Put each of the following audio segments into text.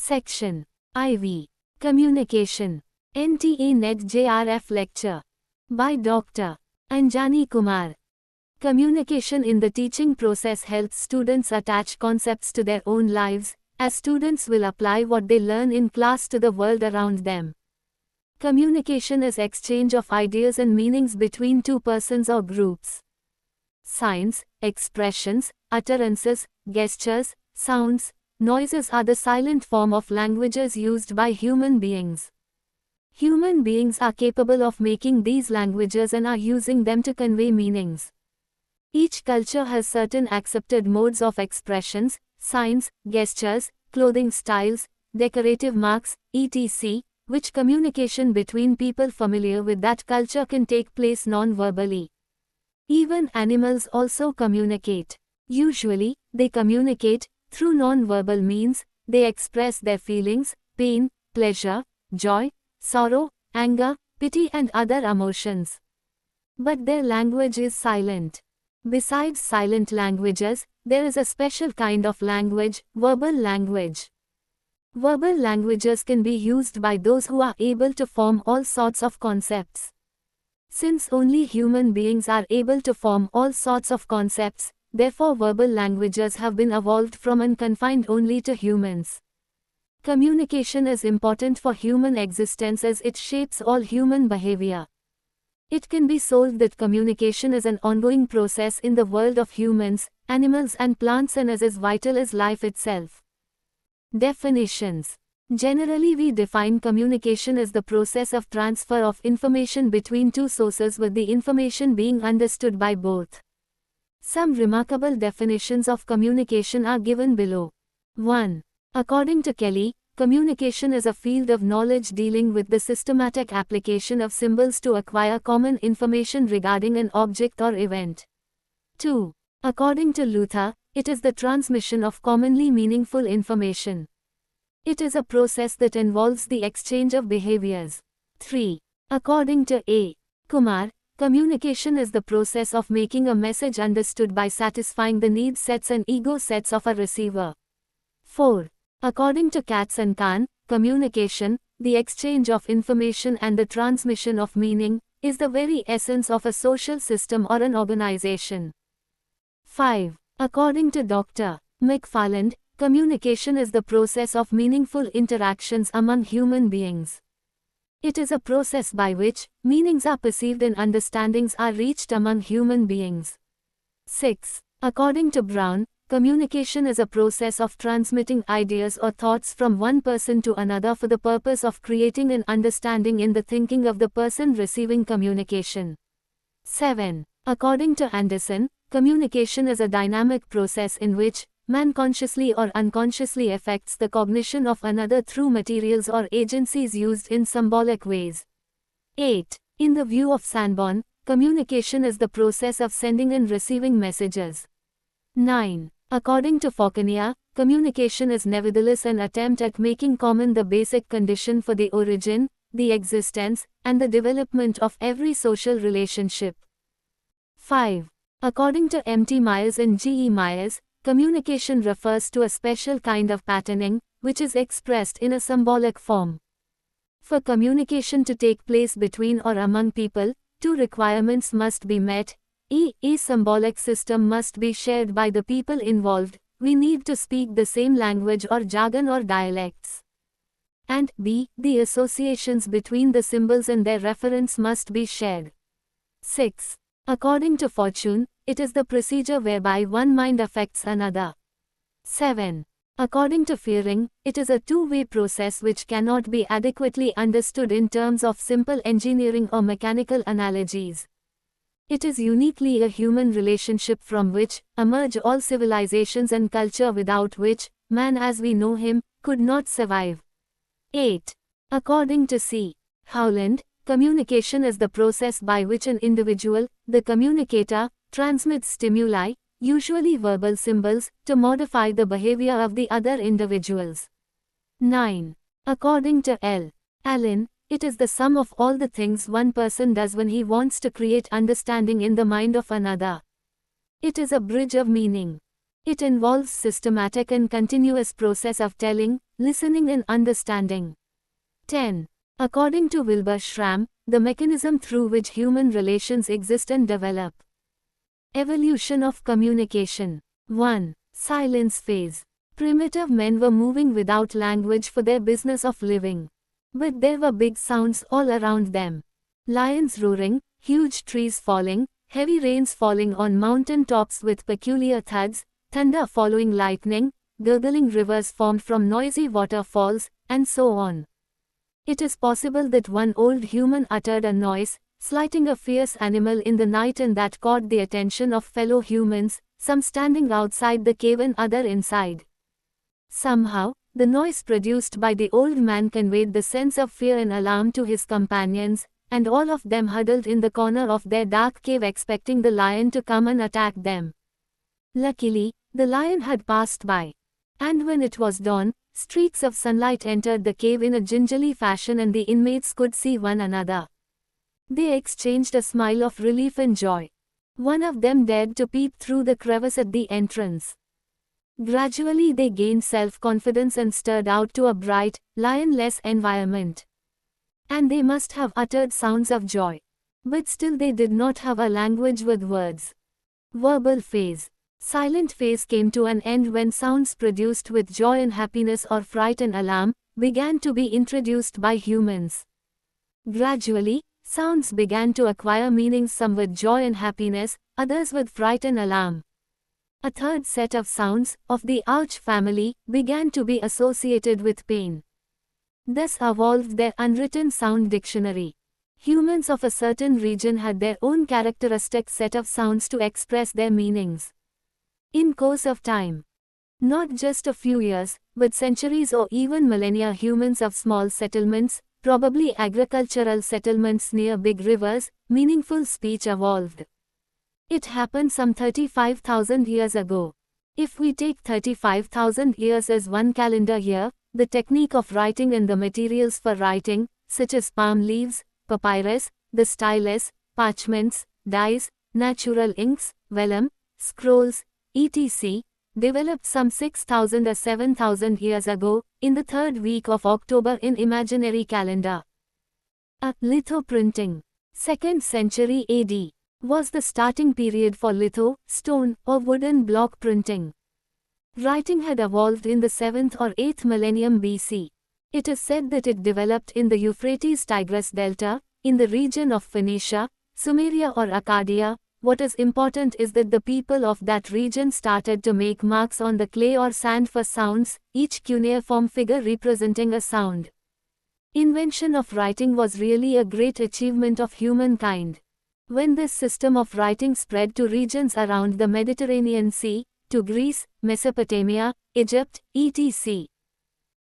Section IV. Communication. NTA NET JRF Lecture. By Dr. Anjani Kumar. Communication in the teaching process helps students attach concepts to their own lives, as students will apply what they learn in class to the world around them. Communication is exchange of ideas and meanings between two persons or groups. Signs, expressions, utterances, gestures, sounds, noises are the silent form of languages used by human beings. Human beings are capable of making these languages and are using them to convey meanings. Each culture has certain accepted modes of expressions, signs, gestures, clothing styles, decorative marks, etc., which communication between people familiar with that culture can take place non-verbally. Even animals also communicate. Usually, they communicate through non-verbal means. They express their feelings, pain, pleasure, joy, sorrow, anger, pity and other emotions. But their language is silent. Besides silent languages, there is a special kind of language, verbal language. Verbal languages can be used by those who are able to form all sorts of concepts. Since only human beings are able to form all sorts of concepts, therefore verbal languages have been evolved from and confined only to humans. Communication is important for human existence as it shapes all human behavior. It can be solved that communication is an ongoing process in the world of humans, animals and plants and is as vital as life itself. Definitions. Generally, we define communication as the process of transfer of information between two sources with the information being understood by both. Some remarkable definitions of communication are given below. 1. According to Kelly, communication is a field of knowledge dealing with the systematic application of symbols to acquire common information regarding an object or event. 2. According to Luther, it is the transmission of commonly meaningful information. It is a process that involves the exchange of behaviors. 3. According to A. Kumar, communication is the process of making a message understood by satisfying the need sets and ego sets of a receiver. 4. According to Katz and Kahn, communication, the exchange of information and the transmission of meaning, is the very essence of a social system or an organization. 5. According to Dr. McFarland, communication is the process of meaningful interactions among human beings. It is a process by which meanings are perceived and understandings are reached among human beings. 6. According to Brown, communication is a process of transmitting ideas or thoughts from one person to another for the purpose of creating an understanding in the thinking of the person receiving communication. 7. According to Anderson, communication is a dynamic process in which man consciously or unconsciously affects the cognition of another through materials or agencies used in symbolic ways. 8. In the view of Sanborn, communication is the process of sending and receiving messages. 9. According to Fauconnier, communication is nevertheless an attempt at making common the basic condition for the origin, the existence, and the development of every social relationship. 5. According to M. T. Myers and G. E. Myers, communication refers to a special kind of patterning, which is expressed in a symbolic form. For communication to take place between or among people, two requirements must be met. A symbolic system must be shared by the people involved. We need to speak the same language or jargon or dialects. And B. The associations between the symbols and their reference must be shared. 6. According to Fortune, it is the procedure whereby one mind affects another. 7. According to Fearing, it is a two-way process which cannot be adequately understood in terms of simple engineering or mechanical analogies. It is uniquely a human relationship from which emerge all civilizations and culture without which man as we know him could not survive. 8. According to C. Howland, communication is the process by which an individual, the communicator, transmits stimuli, usually verbal symbols, to modify the behavior of the other individuals. 9. According to L. Allen, it is the sum of all the things one person does when he wants to create understanding in the mind of another. It is a bridge of meaning. It involves systematic and continuous process of telling, listening and understanding. 10. According to Wilbur Schramm, the mechanism through which human relations exist and develop. Evolution of communication. 1. Silence phase. Primitive men were moving without language for their business of living. But there were big sounds all around them. Lions roaring, huge trees falling, heavy rains falling on mountain tops with peculiar thuds, thunder following lightning, gurgling rivers formed from noisy waterfalls, and so on. It is possible that one old human uttered a noise, slighting a fierce animal in the night, and that caught the attention of fellow humans, some standing outside the cave and other inside. Somehow, the noise produced by the old man conveyed the sense of fear and alarm to his companions, and all of them huddled in the corner of their dark cave expecting the lion to come and attack them. Luckily, the lion had passed by. And when it was dawn, streaks of sunlight entered the cave in a gingerly fashion and the inmates could see one another. They exchanged a smile of relief and joy. One of them dared to peep through the crevice at the entrance. Gradually they gained self-confidence and stirred out to a bright, lion-less environment. And they must have uttered sounds of joy. But still they did not have a language with words. Verbal phase. Silent phase came to an end when sounds produced with joy and happiness or fright and alarm began to be introduced by humans. Gradually, sounds began to acquire meanings, some with joy and happiness, others with fright and alarm. A third set of sounds, of the ouch family, began to be associated with pain. Thus evolved their unwritten sound dictionary. Humans of a certain region had their own characteristic set of sounds to express their meanings. In course of time, not just a few years, but centuries or even millennia, humans of small settlements, probably agricultural settlements near big rivers, meaningful speech evolved. It happened some 35,000 years ago. If we take 35,000 years as one calendar year, the technique of writing and the materials for writing, such as palm leaves, papyrus, the stylus, parchments, dyes, natural inks, vellum, scrolls, etc., developed some 6,000 or 7,000 years ago, in the third week of October in imaginary calendar. Lithoprinting. 2nd century AD was the starting period for litho, stone, or wooden block printing. Writing had evolved in the 7th or 8th millennium BC. It is said that it developed in the Euphrates-Tigris delta, in the region of Phoenicia, Sumeria or Arcadia. What is important is that the people of that region started to make marks on the clay or sand for sounds, each cuneiform figure representing a sound. Invention of writing was really a great achievement of humankind. When this system of writing spread to regions around the Mediterranean Sea, to Greece, Mesopotamia, Egypt, etc.,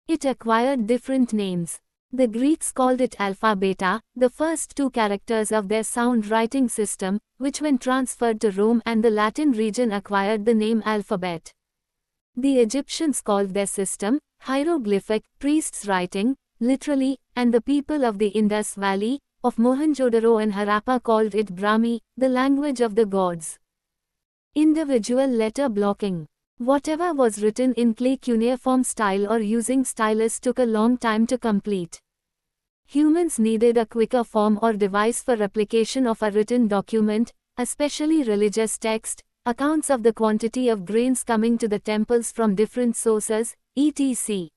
it acquired different names. The Greeks called it alpha-beta, the first two characters of their sound writing system, which when transferred to Rome and the Latin region acquired the name alphabet. The Egyptians called their system hieroglyphic, priests' writing, literally, and the people of the Indus Valley, of Mohenjo-daro and Harappa called it Brahmi, the language of the gods. Individual letter blocking. Whatever was written in clay cuneiform style or using stylus took a long time to complete. Humans needed a quicker form or device for replication of a written document, especially religious text, accounts of the quantity of grains coming to the temples from different sources, etc.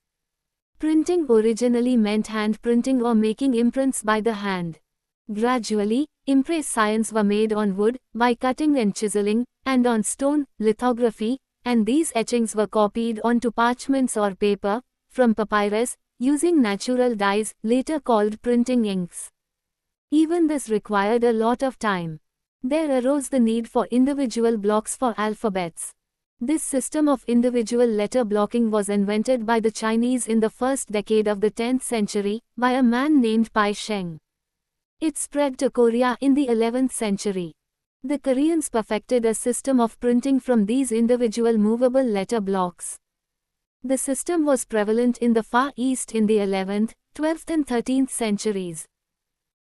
Printing originally meant hand printing or making imprints by the hand. Gradually, impressions were made on wood, by cutting and chiseling, and on stone, lithography, and these etchings were copied onto parchments or paper, from papyrus, using natural dyes, later called printing inks. Even this required a lot of time. There arose the need for individual blocks for alphabets. This system of individual letter blocking was invented by the Chinese in the first decade of the 10th century, by a man named Pai Sheng. It spread to Korea in the 11th century. The Koreans perfected a system of printing from these individual movable letter blocks. The system was prevalent in the Far East in the 11th, 12th and 13th centuries.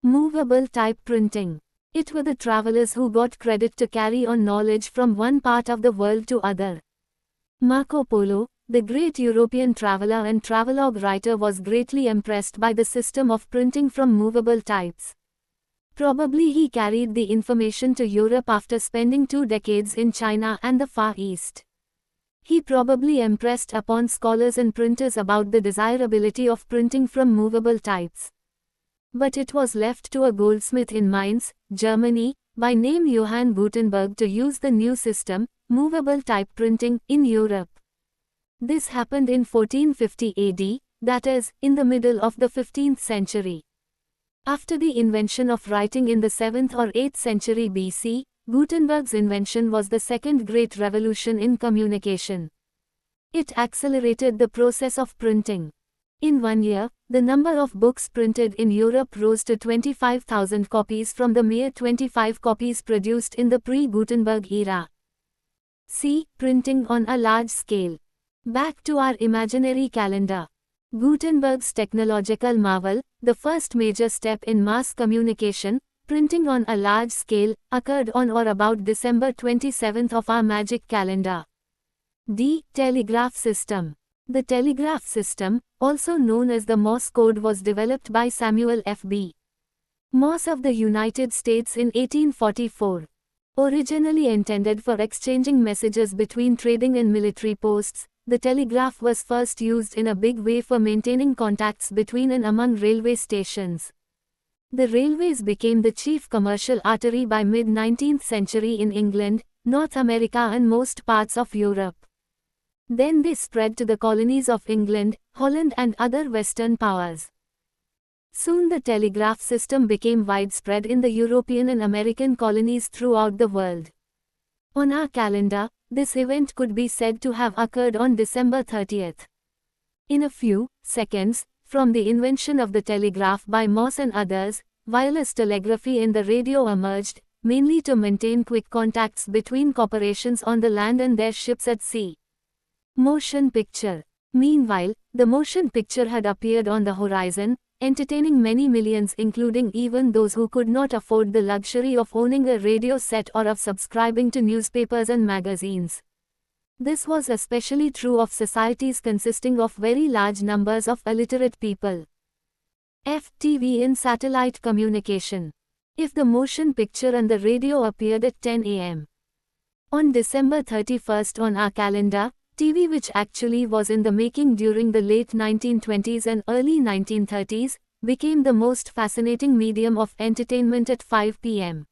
Movable type printing. It were the travelers who got credit to carry on knowledge from one part of the world to other. Marco Polo, The great European traveler and travelogue writer was greatly impressed by the system of printing from movable types. Probably he carried the information to Europe after spending 2 decades in China and the Far East. He probably impressed upon scholars and printers about the desirability of printing from movable types. But it was left to a goldsmith in Mainz, Germany, by name Johann Gutenberg to use the new system, movable type printing, in Europe. This happened in 1450 AD, that is, in the middle of the 15th century. After the invention of writing in the 7th or 8th century BC, Gutenberg's invention was the second great revolution in communication. It accelerated the process of printing. In 1 year, the number of books printed in Europe rose to 25,000 copies from the mere 25 copies produced in the pre-Gutenberg era. See, printing on a large scale. Back to our imaginary calendar. Gutenberg's technological marvel, the first major step in mass communication, printing on a large scale, occurred on or about December 27 of our magic calendar. D. Telegraph system. The telegraph system, also known as the Morse code, was developed by Samuel F.B. Morse of the United States in 1844. Originally intended for exchanging messages between trading and military posts, the telegraph was first used in a big way for maintaining contacts between and among railway stations. The railways became the chief commercial artery by mid-19th century in England, North America and most parts of Europe. Then they spread to the colonies of England, Holland and other Western powers. Soon the telegraph system became widespread in the European and American colonies throughout the world. On our calendar, this event could be said to have occurred on December 30th. In a few seconds, from the invention of the telegraph by Morse and others, wireless telegraphy in the radio emerged, mainly to maintain quick contacts between corporations on the land and their ships at sea. Motion picture. Meanwhile, the motion picture had appeared on the horizon, entertaining many millions, including even those who could not afford the luxury of owning a radio set or of subscribing to newspapers and magazines. This was especially true of societies consisting of very large numbers of illiterate people. FTV in satellite communication. If the motion picture and the radio appeared at 10 a.m. on December 31st on our calendar, TV, which actually was in the making during the late 1920s and early 1930s, became the most fascinating medium of entertainment at 5 p.m.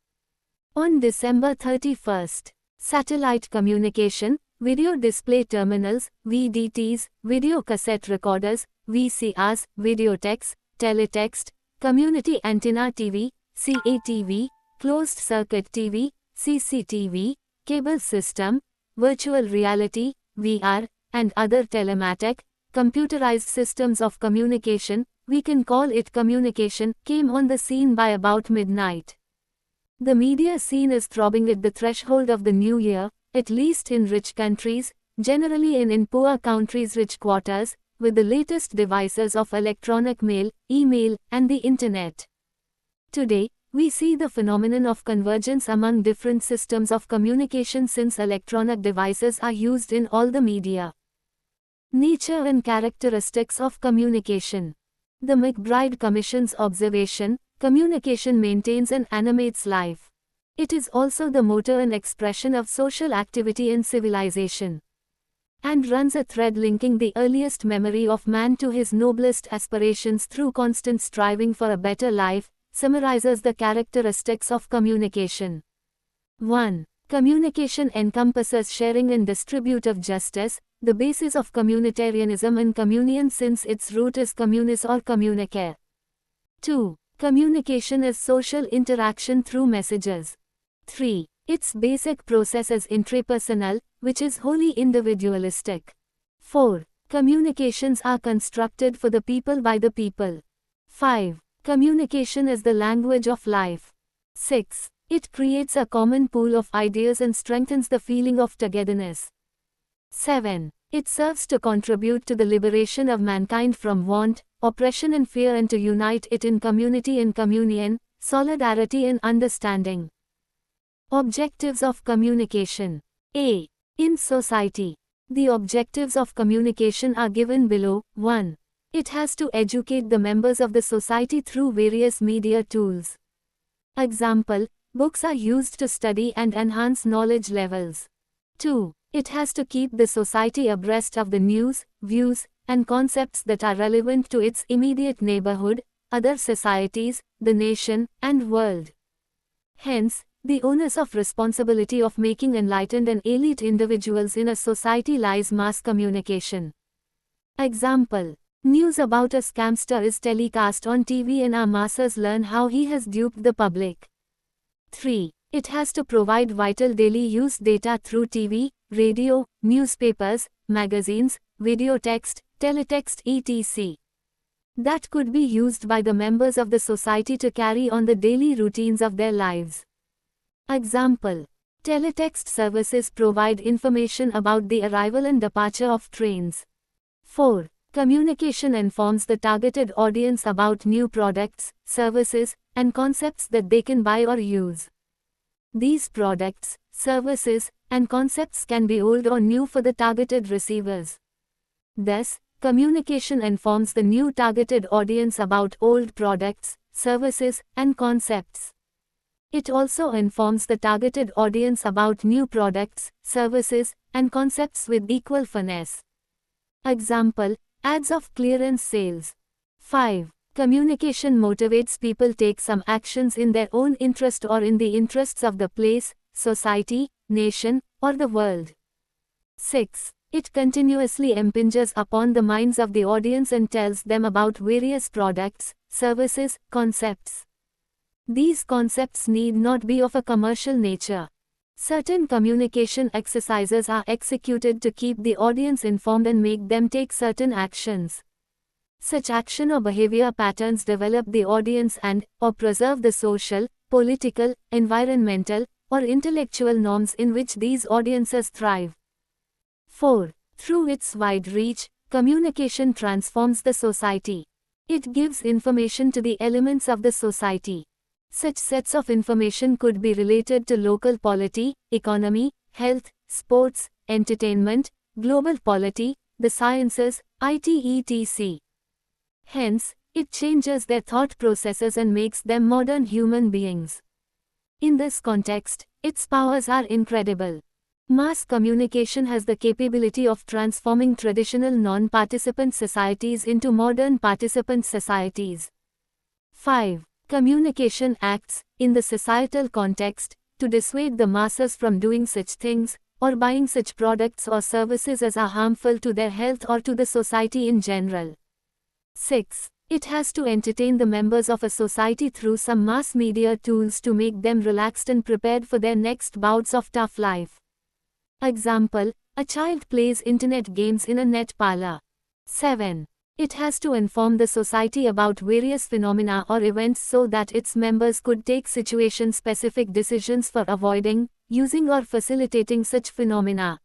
on December 31st. Satellite communication, video display terminals, VDTs, video cassette recorders, VCRs, videotex, teletext, community antenna TV, CATV, closed circuit TV, CCTV, cable system, virtual reality, VR, and other telematic, computerized systems of communication, we can call it communication, came on the scene by about midnight. The media scene is throbbing at the threshold of the new year, at least in rich countries, generally in poor countries' rich quarters, with the latest devices of electronic mail, email, and the internet. Today, we see the phenomenon of convergence among different systems of communication since electronic devices are used in all the media. Nature and characteristics of communication. The McBride Commission's observation, communication maintains and animates life. It is also the motor and expression of social activity and civilization, and runs a thread linking the earliest memory of man to his noblest aspirations through constant striving for a better life. Summarizes the characteristics of communication. 1. Communication encompasses sharing and distributive justice, the basis of communitarianism and communion since its root is communis or communicare. 2. Communication is social interaction through messages. 3. Its basic process is intrapersonal, which is wholly individualistic. 4. Communications are constructed for the people by the people. 5. Communication is the language of life. 6. It creates a common pool of ideas and strengthens the feeling of togetherness. 7. It serves to contribute to the liberation of mankind from want, oppression and fear and to unite it in community and communion, solidarity and understanding. Objectives of communication. A. In society. The objectives of communication are given below. 1. It has to educate the members of the society through various media tools. Example, books are used to study and enhance knowledge levels. 2. It has to keep the society abreast of the news, views, and concepts that are relevant to its immediate neighborhood, other societies, the nation, and world. Hence, the onus of responsibility of making enlightened and elite individuals in a society lies mass communication. Example, news about a scamster is telecast on TV and our masses learn how he has duped the public. 3. It has to provide vital daily use data through TV, radio, newspapers, magazines, video text, teletext etc. that could be used by the members of the society to carry on the daily routines of their lives. Example, teletext services provide information about the arrival and departure of trains. 4. Communication informs the targeted audience about new products, services, and concepts that they can buy or use. These products, services, and concepts can be old or new for the targeted receivers. Thus, communication informs the new targeted audience about old products, services, and concepts. It also informs the targeted audience about new products, services, and concepts with equal finesse. Example, ads of clearance sales. 5. Communication motivates people take some actions in their own interest or in the interests of the place, society, nation, or the world. 6. It continuously impinges upon the minds of the audience and tells them about various products, services, concepts. These concepts need not be of a commercial nature. Certain communication exercises are executed to keep the audience informed and make them take certain actions. Such action or behavior patterns develop the audience or preserve the social, political, environmental, or intellectual norms in which these audiences thrive. 4. Through its wide reach, communication transforms the society. It gives information to the elements of the society. Such sets of information could be related to local polity, economy, health, sports, entertainment, global polity, the sciences, etc. Hence, it changes their thought processes and makes them modern human beings. In this context, its powers are incredible. Mass communication has the capability of transforming traditional non-participant societies into modern participant societies. 5. Communication acts, in the societal context, to dissuade the masses from doing such things, or buying such products or services as are harmful to their health or to the society in general. 6. It has to entertain the members of a society through some mass media tools to make them relaxed and prepared for their next bouts of tough life. Example, a child plays internet games in a net parlor. 7. It has to inform the society about various phenomena or events so that its members could take situation-specific decisions for avoiding, using or facilitating such phenomena.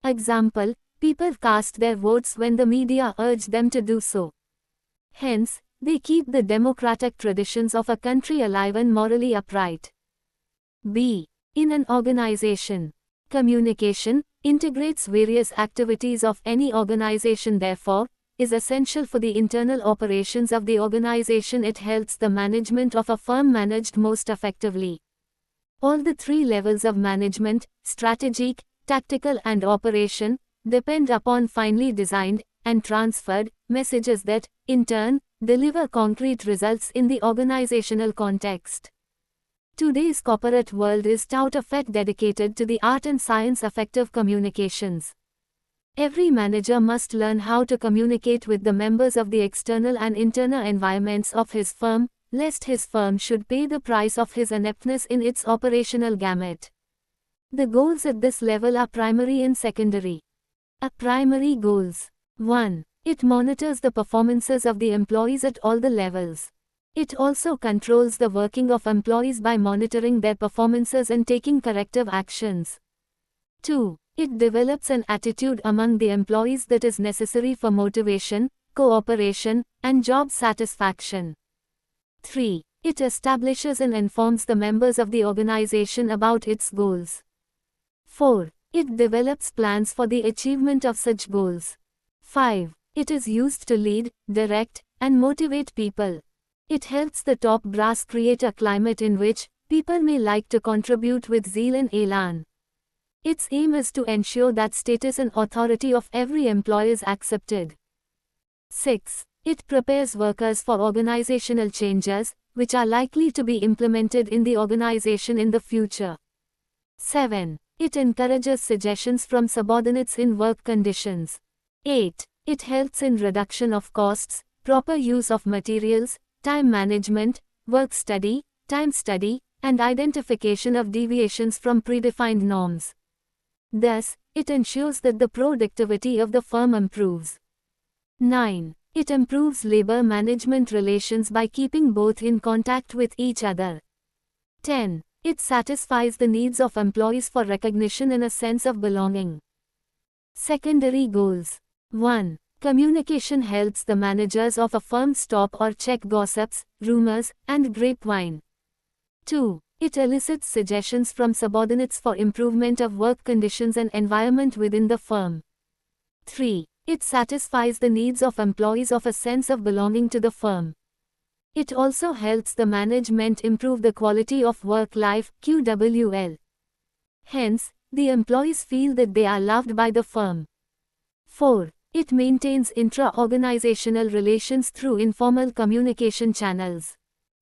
Example, people cast their votes when the media urge them to do so. Hence, they keep the democratic traditions of a country alive and morally upright. B. In an organization, communication integrates various activities of any organization, therefore, is essential for the internal operations of the organization. It helps the management of a firm managed most effectively. All the three levels of management, strategic, tactical and operation, depend upon finely designed and transferred messages that, in turn, deliver concrete results in the organizational context. Today's corporate world is tout a fait dedicated to the art and science effective communications. Every manager must learn how to communicate with the members of the external and internal environments of his firm, lest his firm should pay the price of his ineptness in its operational gamut. The goals at this level are primary and secondary. Primary goals. 1. It monitors the performances of the employees at all the levels. It also controls the working of employees by monitoring their performances and taking corrective actions. 2. It develops an attitude among the employees that is necessary for motivation, cooperation, and job satisfaction. 3. It establishes and informs the members of the organization about its goals. 4. It develops plans for the achievement of such goals. 5. It is used to lead, direct, and motivate people. It helps the top brass create a climate in which people may like to contribute with zeal and elan. Its aim is to ensure that status and authority of every employee is accepted. 6. It prepares workers for organizational changes, which are likely to be implemented in the organization in the future. 7. It encourages suggestions from subordinates in work conditions. 8. It helps in reduction of costs, proper use of materials, time management, work study, time study, and identification of deviations from predefined norms. Thus, it ensures that the productivity of the firm improves. 9. It improves labor management relations by keeping both in contact with each other. 10. It satisfies the needs of employees for recognition and a sense of belonging. Secondary goals. 1. Communication helps the managers of a firm stop or check gossips, rumors, and grapevine. 2. It elicits suggestions from subordinates for improvement of work conditions and environment within the firm. 3. It satisfies the needs of employees of a sense of belonging to the firm. It also helps the management improve the quality of work-life (QWL). Hence, the employees feel that they are loved by the firm. 4. It maintains intra-organizational relations through informal communication channels.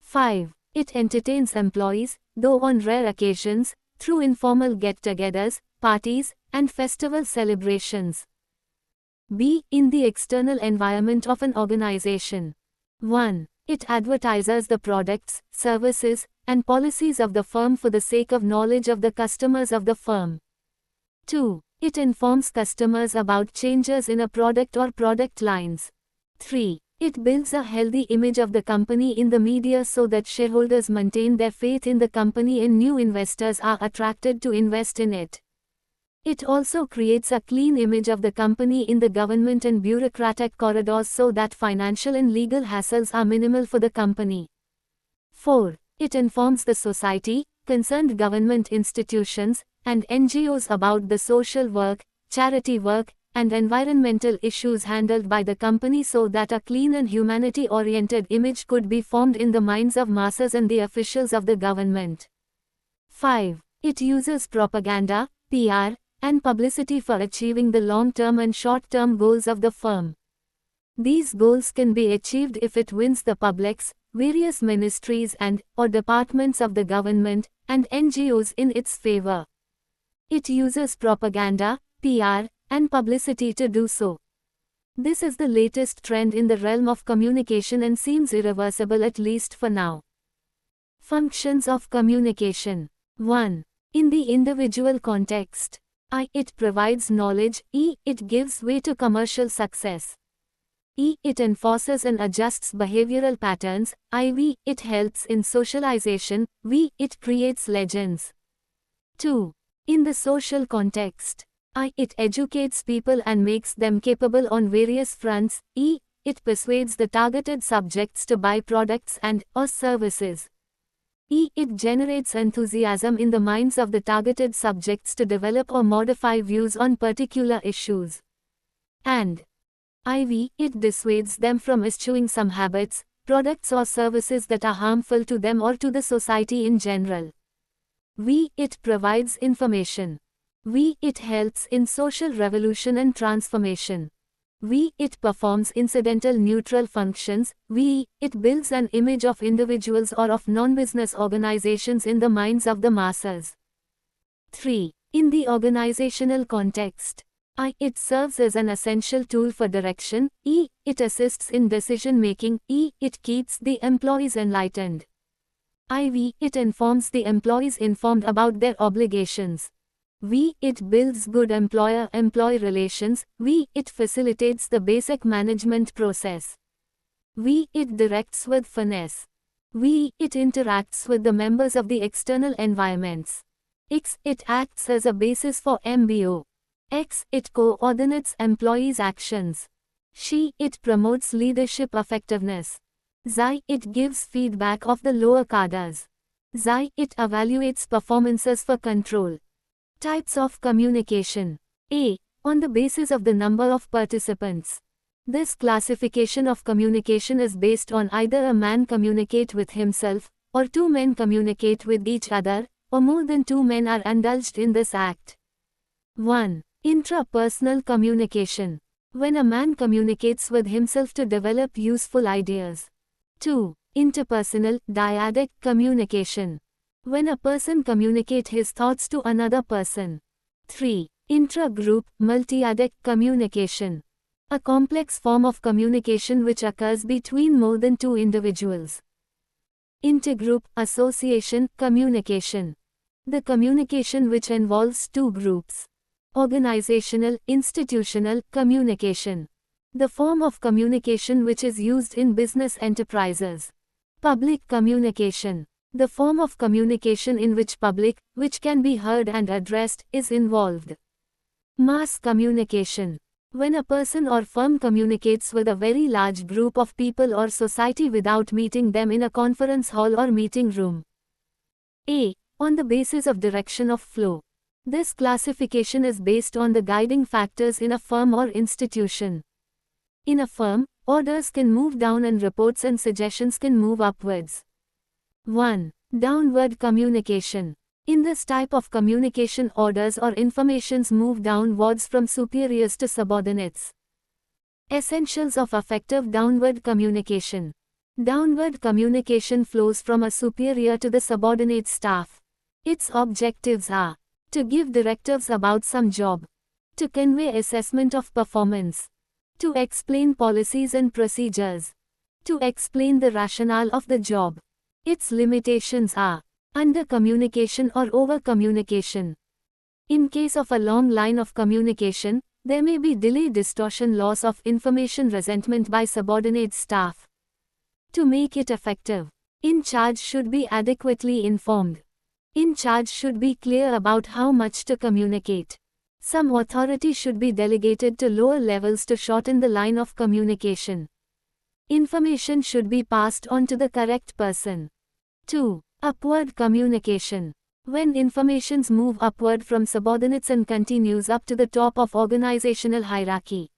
5. It entertains employees, though on rare occasions, through informal get-togethers, parties, and festival celebrations. B. In the external environment of an organization. 1. It advertises the products, services, and policies of the firm for the sake of knowledge of the customers of the firm. 2. It informs customers about changes in a product or product lines. 3. It builds a healthy image of the company in the media so that shareholders maintain their faith in the company and new investors are attracted to invest in it. It also creates a clean image of the company in the government and bureaucratic corridors so that financial and legal hassles are minimal for the company. 4. It informs the society, concerned government institutions, and NGOs about the social work, charity work, and environmental issues handled by the company so that a clean and humanity-oriented image could be formed in the minds of masses and the officials of the government. 5. It uses propaganda, PR, and publicity for achieving the long-term and short-term goals of the firm. These goals can be achieved if it wins the public's, various ministries or departments of the government, and NGOs in its favor. It uses propaganda, PR, and publicity to do so. This is the latest trend in the realm of communication and seems irreversible at least for now. Functions of communication. 1. In the individual context. I. It provides knowledge. E. It gives way to commercial success. E. It enforces and adjusts behavioral patterns. IV. It helps in socialization. V. It creates legends. 2. In the social context. I. It educates people and makes them capable on various fronts. E. It persuades the targeted subjects to buy products or services. E. It generates enthusiasm in the minds of the targeted subjects to develop or modify views on particular issues. And IV. It dissuades them from eschewing some habits, products or services that are harmful to them or to the society in general. V. It provides information. V. It helps in social revolution and transformation. V. It performs incidental neutral functions. V. It builds an image of individuals or of non-business organizations in the minds of the masses. 3. In the organizational context. I. It serves as an essential tool for direction. E. It assists in decision-making. E. It keeps the employees enlightened. IV. It informs the employees informed about their obligations. V. It builds good employer-employee relations. V. It facilitates the basic management process. V. It directs with finesse. V. It interacts with the members of the external environments. X. It acts as a basis for MBO. X. It coordinates employees' actions. She. It promotes leadership effectiveness. Xi. It gives feedback of the lower cadres. Xi. It evaluates performances for control. Types of communication. A. On the basis of the number of participants. This classification of communication is based on either a man communicate with himself, or two men communicate with each other, or more than two men are indulged in this act. 1. Intrapersonal communication. When a man communicates with himself to develop useful ideas. 2. Interpersonal, dyadic communication. When a person communicates his thoughts to another person. 3. Intra-group, multiadic communication. A complex form of communication which occurs between more than two individuals. Intergroup, association, communication. The communication which involves two groups. Organizational, institutional, communication. The form of communication which is used in business enterprises. Public communication. The form of communication in which public, which can be heard and addressed, is involved. Mass communication. When a person or firm communicates with a very large group of people or society without meeting them in a conference hall or meeting room. A. On the basis of direction of flow. This classification is based on the guiding factors in a firm or institution. In a firm, orders can move down and reports and suggestions can move upwards. 1. Downward communication. In this type of communication, orders or informations move downwards from superiors to subordinates. Essentials of effective downward communication. Downward communication flows from a superior to the subordinate staff. Its objectives are to give directives about some job, to convey assessment of performance, to explain policies and procedures, to explain the rationale of the job. Its limitations are under-communication or over-communication. In case of a long line of communication, there may be delay, distortion, loss of information, resentment by subordinate staff. To make it effective, in charge should be adequately informed. In charge should be clear about how much to communicate. Some authority should be delegated to lower levels to shorten the line of communication. Information should be passed on to the correct person. 2. Upward communication. When informations move upward from subordinates and continues up to the top of organizational hierarchy.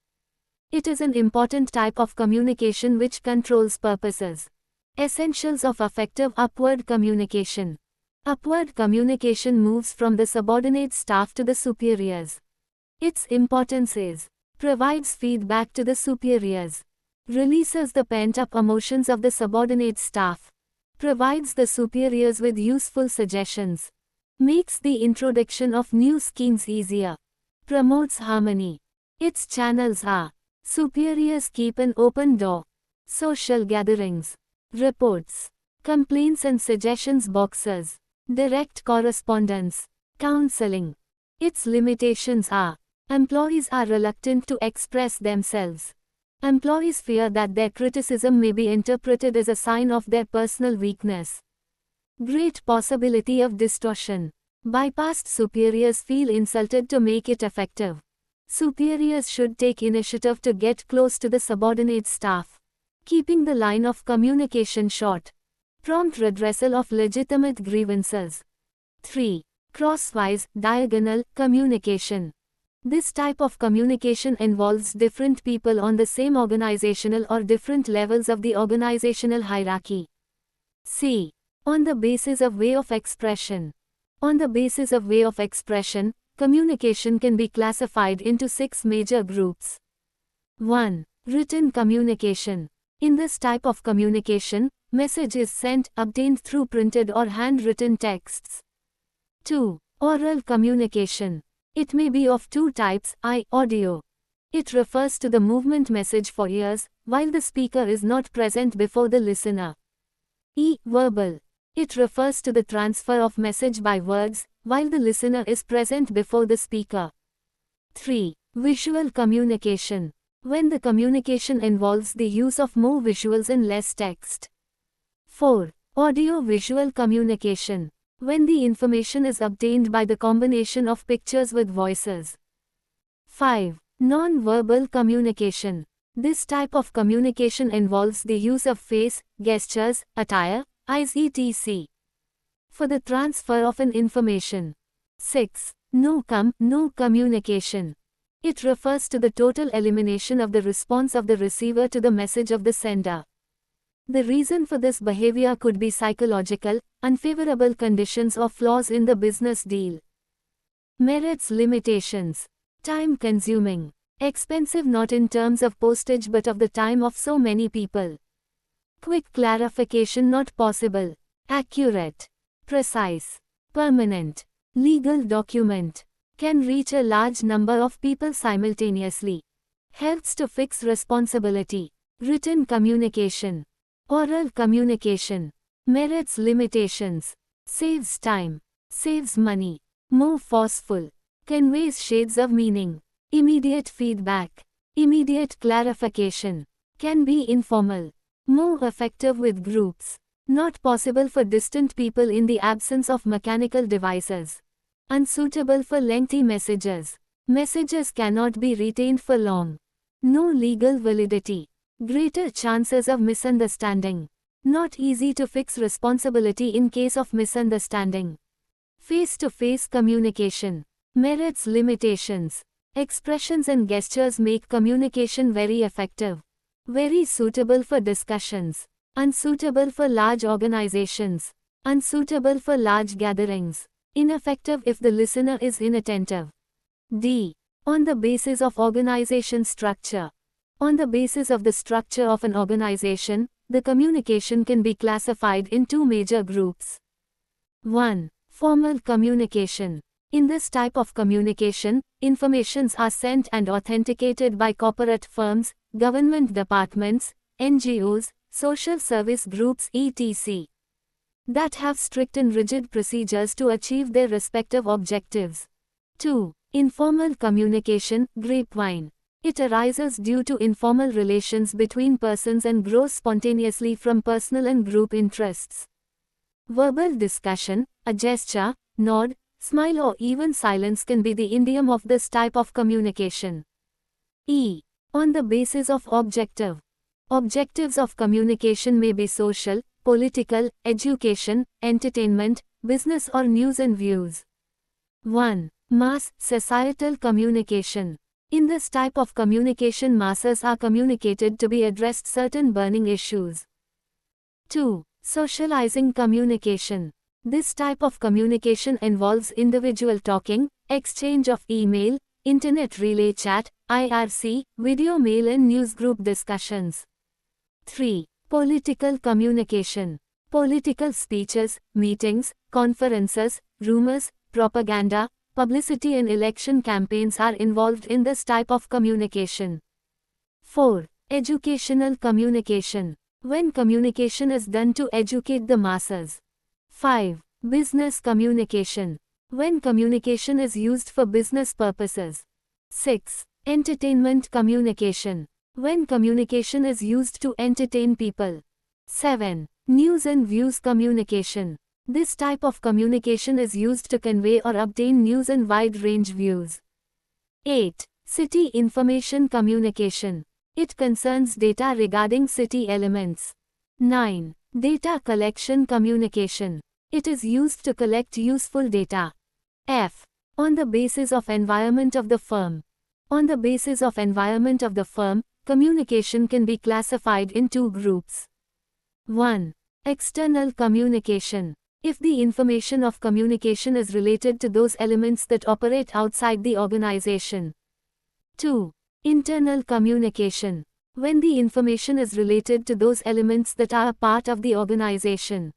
It is an important type of communication which controls purposes. Essentials of effective upward communication. Upward communication moves from the subordinate staff to the superiors. Its importance is provides feedback to the superiors, releases the pent-up emotions of the subordinate staff, provides the superiors with useful suggestions, makes the introduction of new schemes easier, promotes harmony. Its channels are superiors keep an open door, social gatherings, reports, complaints and suggestions boxes, direct correspondence, counseling. Its limitations are employees are reluctant to express themselves. Employees fear that their criticism may be interpreted as a sign of their personal weakness. Great possibility of distortion. Bypassed superiors feel insulted to make it effective. Superiors should take initiative to get close to the subordinate staff, keeping the line of communication short. Prompt redressal of legitimate grievances. 3. Crosswise, diagonal communication. This type of communication involves different people on the same organizational or different levels of the organizational hierarchy. C. On the basis of way of expression. On the basis of way of expression, communication can be classified into 6 major groups. 1. Written communication. In this type of communication, message is sent, obtained through printed or handwritten texts. 2. Oral communication. It may be of 2 types, I. Audio. It refers to the movement message for ears, while the speaker is not present before the listener. E. Verbal. It refers to the transfer of message by words, while the listener is present before the speaker. 3. Visual communication. When the communication involves the use of more visuals and less text. 4. Audio-visual communication. When the information is obtained by the combination of pictures with voices. 5. Non-verbal communication. This type of communication involves the use of face, gestures, attire, eyes etc. for the transfer of an information. 6. No communication. It refers to the total elimination of the response of the receiver to the message of the sender. The reason for this behavior could be psychological, unfavorable conditions or flaws in the business deal. Merits limitations. Time consuming. Expensive not in terms of postage but of the time of so many people. Quick clarification not possible. Accurate. Precise. Permanent. Legal document. Can reach a large number of people simultaneously. Helps to fix responsibility. Written communication. Oral communication. Merits limitations. Saves time. Saves money. More forceful. Conveys shades of meaning. Immediate feedback. Immediate clarification. Can be informal. More effective with groups. Not possible for distant people in the absence of mechanical devices. Unsuitable for lengthy messages. Messages cannot be retained for long. No legal validity. Greater chances of misunderstanding. Not easy to fix responsibility in case of misunderstanding. Face-to-face communication. Merits limitations. Expressions and gestures make communication very effective. Very suitable for discussions. Unsuitable for large organizations. Unsuitable for large gatherings. Ineffective if the listener is inattentive. D. On the basis of organization structure. On the basis of the structure of an organization, the communication can be classified in two major groups. 1. Formal communication. In this type of communication, informations are sent and authenticated by corporate firms, government departments, NGOs, social service groups etc. that have strict and rigid procedures to achieve their respective objectives. 2. Informal communication, grapevine. It arises due to informal relations between persons and grows spontaneously from personal and group interests. Verbal discussion, a gesture, nod, smile or even silence can be the idiom of this type of communication. E. On the basis of objective. Objectives of communication may be social, political, education, entertainment, business or news and views. 1. Mass, societal communication. In this type of communication, masses are communicated to be addressed certain burning issues. 2. Socializing communication. This type of communication involves individual talking, exchange of email, internet relay chat, IRC, video mail and newsgroup discussions. 3. Political communication. Political speeches, meetings, conferences, rumors, propaganda, publicity and election campaigns are involved in this type of communication. 4. Educational communication. When communication is done to educate the masses. 5. Business communication. When communication is used for business purposes. 6. Entertainment communication. When communication is used to entertain people. 7. News and views communication. This type of communication is used to convey or obtain news and wide-range views. 8. City information communication. It concerns data regarding city elements. 9. Data collection communication. It is used to collect useful data. F. On the basis of environment of the firm. On the basis of environment of the firm, communication can be classified in two groups. 1. External communication. If the information of communication is related to those elements that operate outside the organization. 2. Internal communication. When the information is related to those elements that are a part of the organization.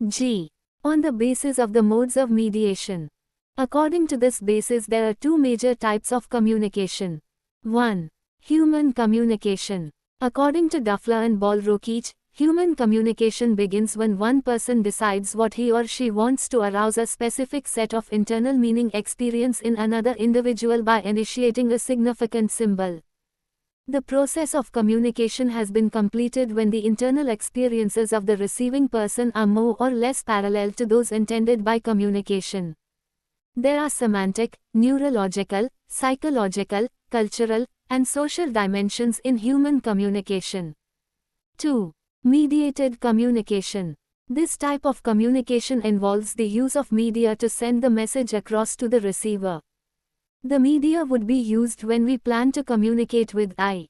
G. On the basis of the modes of mediation. According to this basis, there are two major types of communication. 1. Human communication. According to Duffler and Ball-Rokich, human communication begins when one person decides what he or she wants to arouse a specific set of internal meaning experience in another individual by initiating a significant symbol. The process of communication has been completed when the internal experiences of the receiving person are more or less parallel to those intended by communication. There are semantic, neurological, psychological, cultural, and social dimensions in human communication. 2. Mediated communication. This type of communication involves the use of media to send the message across to the receiver. The media would be used when we plan to communicate with I.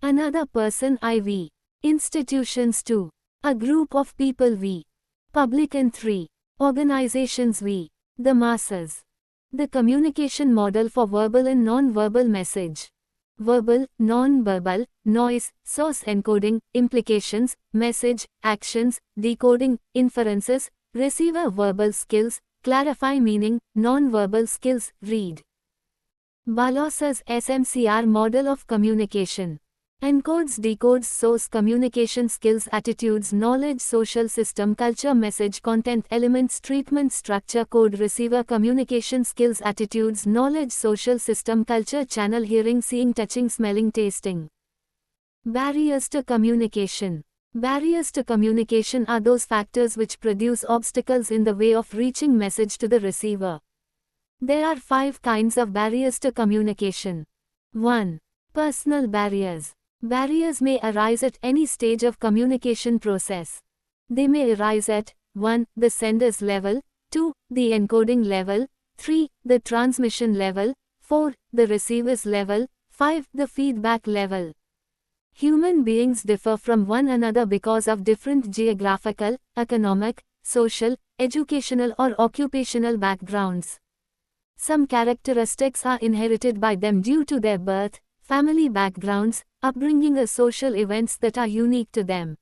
Another person IV. Institutions 2. A group of people V. Public and 3. Organizations V. The masses. The communication model for verbal and non-verbal message. Verbal, non-verbal, noise, source encoding, implications, message, actions, decoding, inferences, receiver verbal skills, clarify meaning, non-verbal skills, read. Balossa's SMCR model of communication. Encodes decodes source communication skills attitudes knowledge social system culture message content elements treatment structure code receiver communication skills attitudes knowledge social system culture channel hearing seeing touching smelling tasting. Barriers to communication. Barriers to communication are those factors which produce obstacles in the way of reaching message to the receiver. There are 5 kinds of barriers to communication. 1. Personal barriers. Barriers may arise at any stage of communication process. They may arise at 1. The sender's level, 2. The encoding level, 3. The transmission level, 4. The receiver's level, 5. The feedback level. Human beings differ from one another because of different geographical, economic, social, educational or occupational backgrounds. Some characteristics are inherited by them due to their birth, family backgrounds, upbringing or social events that are unique to them.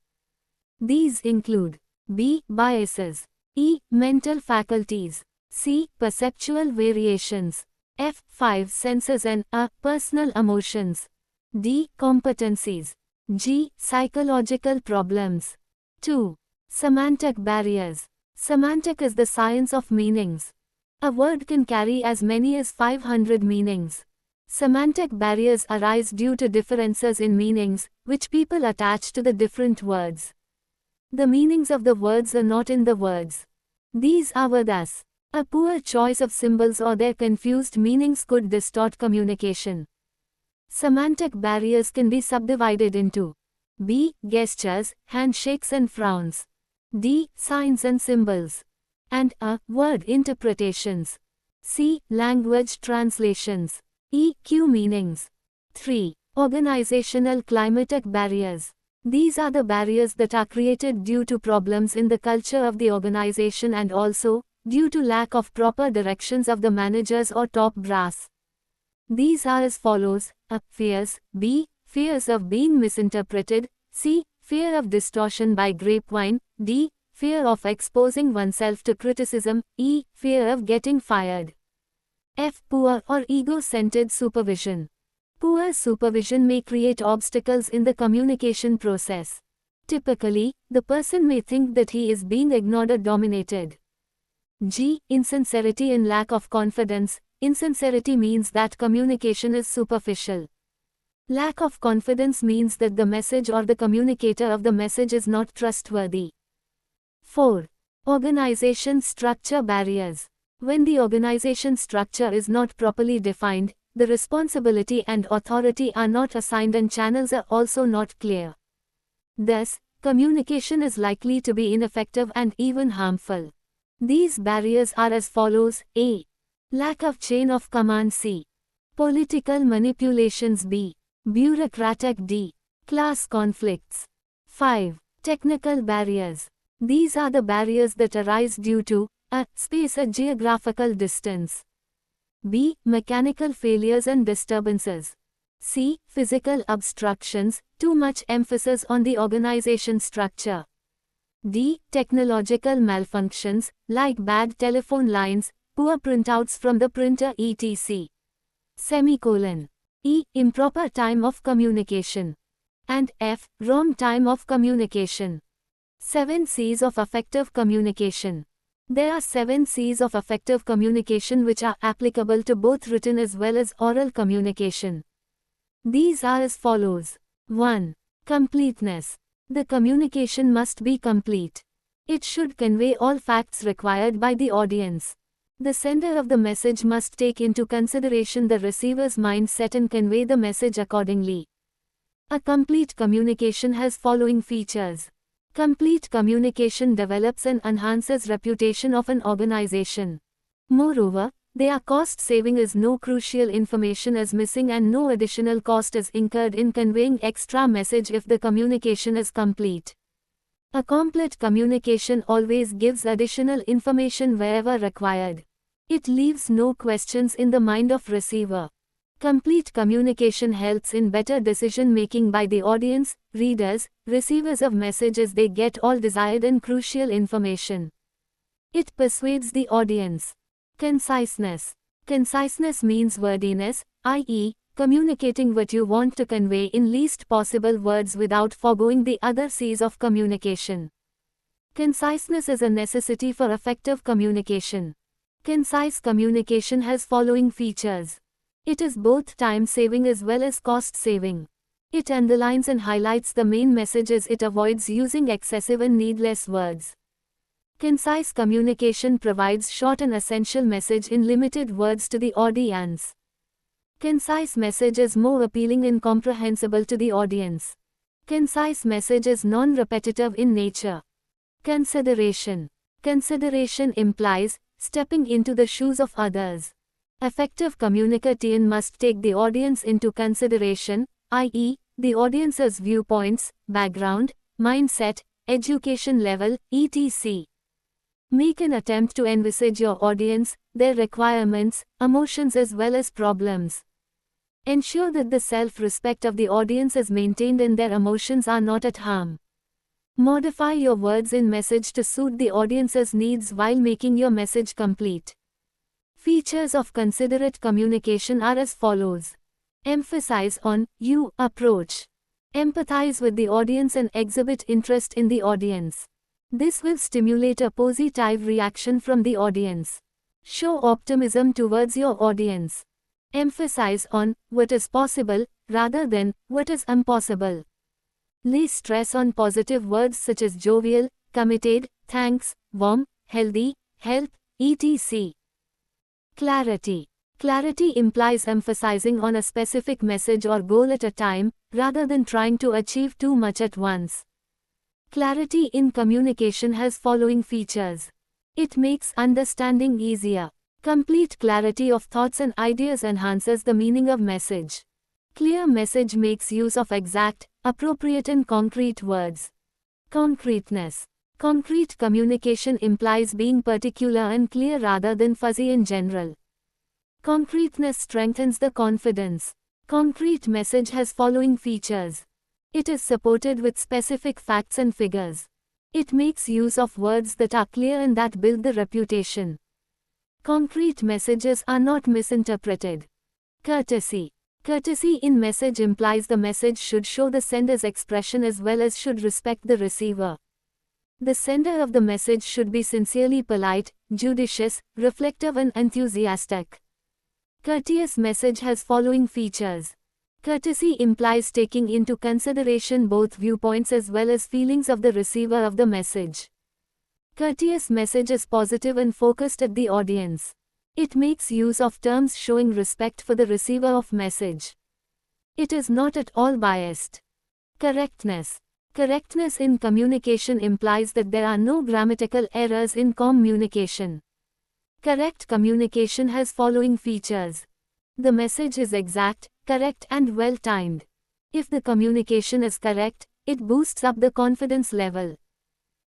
These include B. Biases, E. Mental faculties, C. Perceptual variations, F. 5 senses and personal emotions, D. Competencies, G. Psychological problems. 2. Semantic barriers. Semantic is the science of meanings. A word can carry as many as 500 meanings. Semantic barriers arise due to differences in meanings, which people attach to the different words. The meanings of the words are not in the words. These are thus. A poor choice of symbols or their confused meanings could distort communication. Semantic barriers can be subdivided into B. Gestures, handshakes and frowns, D. Signs and symbols, and word interpretations, C. Language translations, E. Cue meanings. 3. Organizational climatic barriers. These are the barriers that are created due to problems in the culture of the organization and also, due to lack of proper directions of the managers or top brass. These are as follows: fears, B. Fears of being misinterpreted, C. Fear of distortion by grapevine, D. Fear of exposing oneself to criticism, E. Fear of getting fired. F. Poor or ego-centered supervision. Poor supervision may create obstacles in the communication process. Typically, the person may think that he is being ignored or dominated. G. Insincerity and lack of confidence. Insincerity means that communication is superficial. Lack of confidence means that the message or the communicator of the message is not trustworthy. 4. Organization structure barriers. When the organization structure is not properly defined, the responsibility and authority are not assigned and channels are also not clear. Thus, communication is likely to be ineffective and even harmful. These barriers are as follows: A. Lack of chain of command, C. Political manipulations, B. Bureaucratic, D. Class conflicts. 5. Technical barriers. These are the barriers that arise due to A. Space or geographical distance, B. Mechanical failures and disturbances, C. Physical obstructions, too much emphasis on the organization structure, D. Technological malfunctions, like bad telephone lines, poor printouts from the printer etc. E. Improper time of communication. And F. Wrong time of communication. 7 C's of effective communication. There are 7 C's of effective communication which are applicable to both written as well as oral communication. These are as follows. 1. Completeness. The communication must be complete. It should convey all facts required by the audience. The sender of the message must take into consideration the receiver's mindset and convey the message accordingly. A complete communication has following features. Complete communication develops and enhances reputation of an organization. Moreover, they are cost-saving as no crucial information is missing and no additional cost is incurred in conveying extra message if the communication is complete. A complete communication always gives additional information wherever required. It leaves no questions in the mind of receiver. Complete communication helps in better decision-making by the audience, readers, receivers of messages. They get all desired and crucial information. It persuades the audience. Conciseness. Conciseness means wordiness, i.e., communicating what you want to convey in least possible words without foregoing the other C's of communication. Conciseness is a necessity for effective communication. Concise communication has following features. It is both time-saving as well as cost-saving. It underlines and highlights the main messages. It avoids using excessive and needless words. Concise communication provides short and essential message in limited words to the audience. Concise message is more appealing and comprehensible to the audience. Concise message is non-repetitive in nature. Consideration. Consideration implies stepping into the shoes of others. Effective communication must take the audience into consideration, i.e., the audience's viewpoints, background, mindset, education level, etc. Make an attempt to envisage your audience, their requirements, emotions as well as problems. Ensure that the self-respect of the audience is maintained and their emotions are not at harm. Modify your words in message to suit the audience's needs while making your message complete. Features of considerate communication are as follows. Emphasize on you approach. Empathize with the audience and exhibit interest in the audience. This will stimulate a positive reaction from the audience. Show optimism towards your audience. Emphasize on what is possible rather than what is impossible. Lay stress on positive words such as jovial, committed, thanks, warm, healthy, help, etc. Clarity. Clarity implies emphasizing on a specific message or goal at a time, rather than trying to achieve too much at once. Clarity in communication has following features. It makes understanding easier. Complete clarity of thoughts and ideas enhances the meaning of message. Clear message makes use of exact, appropriate and concrete words. Concreteness. Concrete communication implies being particular and clear rather than fuzzy in general. Concreteness strengthens the confidence. Concrete message has following features. It is supported with specific facts and figures. It makes use of words that are clear and that build the reputation. Concrete messages are not misinterpreted. Courtesy. Courtesy in message implies the message should show the sender's expression as well as should respect the receiver. The sender of the message should be sincerely polite, judicious, reflective and enthusiastic. Courteous message has following features. Courtesy implies taking into consideration both viewpoints as well as feelings of the receiver of the message. Courteous message is positive and focused at the audience. It makes use of terms showing respect for the receiver of message. It is not at all biased. Correctness. Correctness in communication implies that there are no grammatical errors in communication. Correct communication has following features. The message is exact, correct and well-timed. If the communication is correct, it boosts up the confidence level.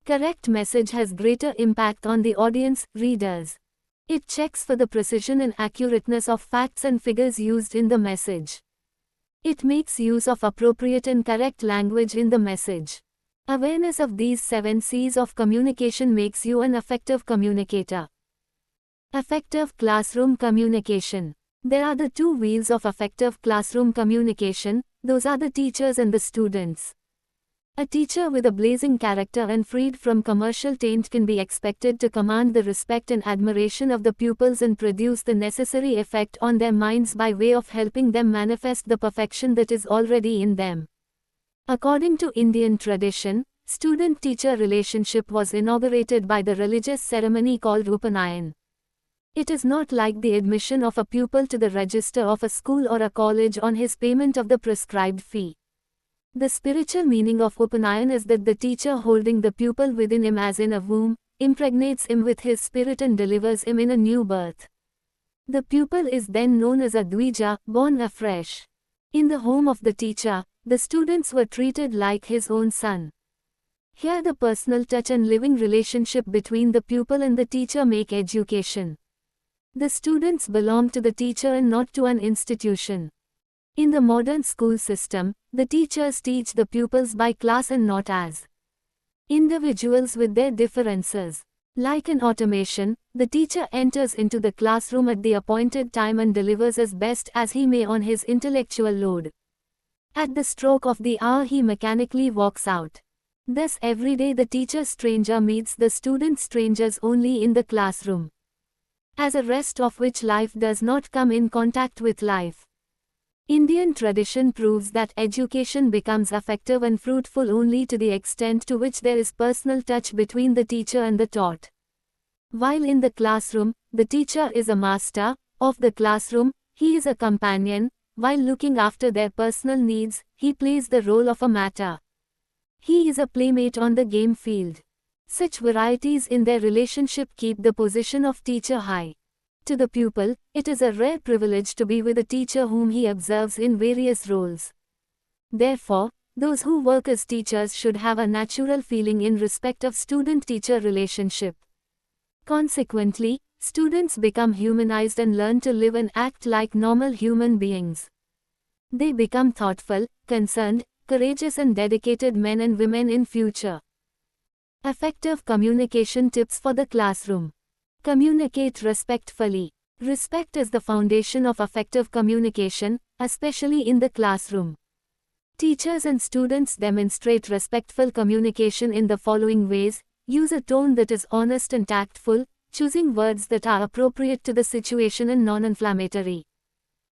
Correct message has greater impact on the audience, readers. It checks for the precision and accurateness of facts and figures used in the message. It makes use of appropriate and correct language in the message. Awareness of these 7 C's of communication makes you an effective communicator. Effective classroom communication. There are the 2 wheels of effective classroom communication, those are the teachers and the students. A teacher with a blazing character and freed from commercial taint can be expected to command the respect and admiration of the pupils and produce the necessary effect on their minds by way of helping them manifest the perfection that is already in them. According to Indian tradition, student-teacher relationship was inaugurated by the religious ceremony called Upanayan. It is not like the admission of a pupil to the register of a school or a college on his payment of the prescribed fee. The spiritual meaning of Upanayan is that the teacher holding the pupil within him as in a womb, impregnates him with his spirit and delivers him in a new birth. The pupil is then known as a Dvija, born afresh. In the home of the teacher, the students were treated like his own son. Here the personal touch and living relationship between the pupil and the teacher make education. The students belong to the teacher and not to an institution. In the modern school system, the teachers teach the pupils by class and not as individuals with their differences. Like an automation, the teacher enters into the classroom at the appointed time and delivers as best as he may on his intellectual load. At the stroke of the hour he mechanically walks out. Thus every day the teacher stranger meets the student strangers only in the classroom. As a rest of which life does not come in contact with life. Indian tradition proves that education becomes effective and fruitful only to the extent to which there is personal touch between the teacher and the taught. While in the classroom, the teacher is a master of the classroom, he is a companion, while looking after their personal needs, he plays the role of a matter. He is a playmate on the game field. Such varieties in their relationship keep the position of teacher high. To the pupil, it is a rare privilege to be with a teacher whom he observes in various roles. Therefore, those who work as teachers should have a natural feeling in respect of student-teacher relationship. Consequently, students become humanized and learn to live and act like normal human beings. They become thoughtful, concerned, courageous and dedicated men and women in future. Effective communication tips for the classroom. Communicate respectfully. Respect is the foundation of effective communication, especially in the classroom. Teachers and students demonstrate respectful communication in the following ways: use a tone that is honest and tactful, choosing words that are appropriate to the situation and non-inflammatory.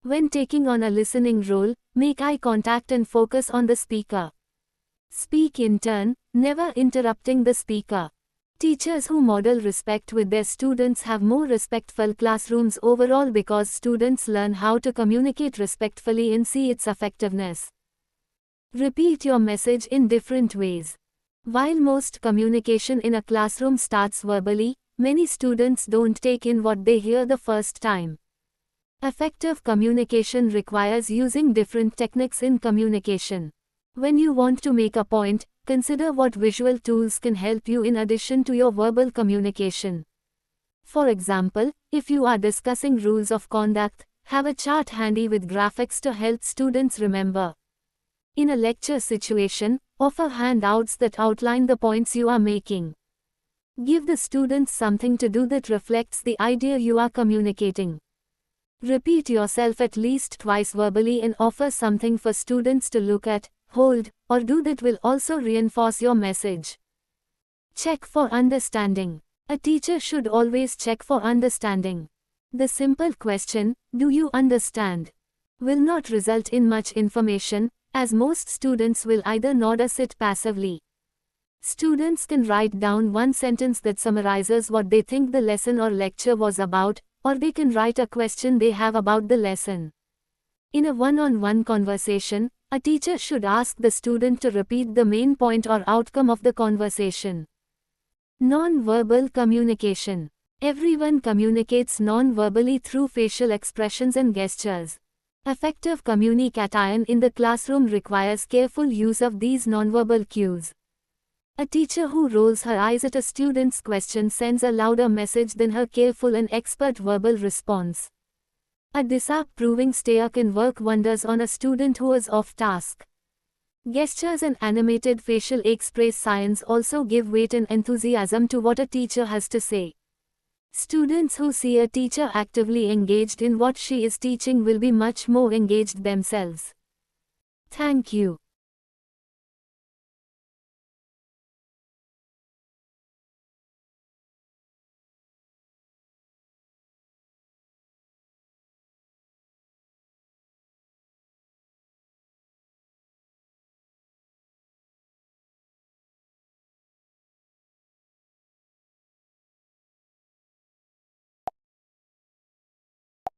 When taking on a listening role, make eye contact and focus on the speaker. Speak in turn, never interrupting the speaker. Teachers who model respect with their students have more respectful classrooms overall because students learn how to communicate respectfully and see its effectiveness. Repeat your message in different ways. While most communication in a classroom starts verbally, many students don't take in what they hear the first time. Effective communication requires using different techniques in communication. When you want to make a point, consider what visual tools can help you in addition to your verbal communication. For example, if you are discussing rules of conduct, have a chart handy with graphics to help students remember. In a lecture situation, offer handouts that outline the points you are making. Give the students something to do that reflects the idea you are communicating. Repeat yourself at least twice verbally and offer something for students to look at, hold, or do that will also reinforce your message. Check for understanding. A teacher should always check for understanding. The simple question, "Do you understand?" will not result in much information, as most students will either nod or sit passively. Students can write down one sentence that summarizes what they think the lesson or lecture was about, or they can write a question they have about the lesson. In a one-on-one conversation, a teacher should ask the student to repeat the main point or outcome of the conversation. Non-verbal communication. Everyone communicates non-verbally through facial expressions and gestures. Effective communication in the classroom requires careful use of these nonverbal cues. A teacher who rolls her eyes at a student's question sends a louder message than her careful and expert verbal response. A disapproving stare can work wonders on a student who is off task. Gestures and animated facial expressions also give weight and enthusiasm to what a teacher has to say. Students who see a teacher actively engaged in what she is teaching will be much more engaged themselves. Thank you.